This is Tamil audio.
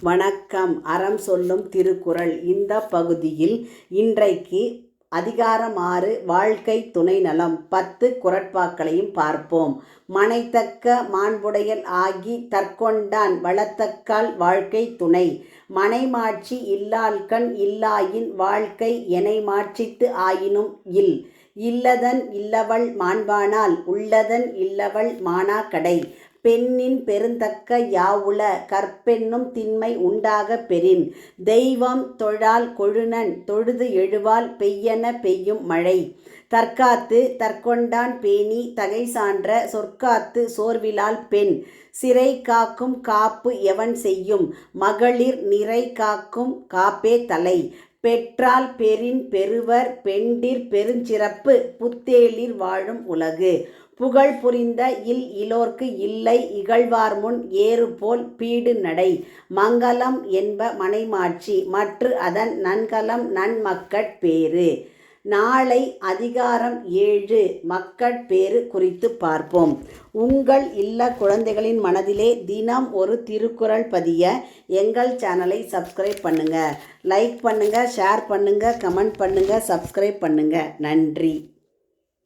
வணக்கம். அறம் சொல்லும் திருக்குறள். இந்த பகுதியில் இன்றைக்கு அதிகாரம் 6 வாழ்க்கை துணை நலம் 10 குறட்பாக்களையும் பார்ப்போம். மனைத்தக்க மாண்புடையல் ஆகி தற்கொண்டான் வளத்தக்கால் வாழ்க்கை துணை. மனைமாட்சி இல்லாள்கண் இல்லாயின் வாழ்க்கை எனைமாட்சித்து ஆயினும் இல். இல்லதன் இல்லவள் மாண்பானால் உள்ளதன் இல்லவள் மாணா கடை. பெண்ணின் பெருந்தக்க யாவுள கற்பென்னும் திண்மை உண்டாகப் பெறின். தெய்வம் தொழால் கொழுநன் தொழுது எழுவால் பெய்யென பெய்யும் மழை. தற்காத்து தற்கொண்டான் பேணி தகைசான்ற சொற்காத்து சோர்விலாள் பெண். சிறை காக்கும் காப்பு எவன் செய்யும் மகளிர் நிறை காக்கும் காப்பே தலை. பெற்றால் பெறின் பெறுவர் பெண்டிர் பெருஞ்சிறப்பு புத்தேளிர் வாழும் உலகு. புகழ் புரிந்த இலோர்க்கு இல்லை இகழ்வார்முன் ஏறுபோல் பீடு நடை. மங்கலம் என்ப மனைமாட்சி மற்று அதன் நன்கலம் நன்மக்கட்பேறு. நாளை அதிகாரம் 7 மக்கட்பேறு குறித்து பார்ப்போம். உங்கள் இல்ல குழந்தைகளின் மனதிலே தினம் ஒரு திருக்குறள் பதிய எங்கள் சேனலை சப்ஸ்கிரைப் பண்ணுங்க, லைக் பண்ணுங்க, ஷேர் பண்ணுங்க, கமெண்ட் பண்ணுங்க, சப்ஸ்கிரைப் பண்ணுங்க. நன்றி.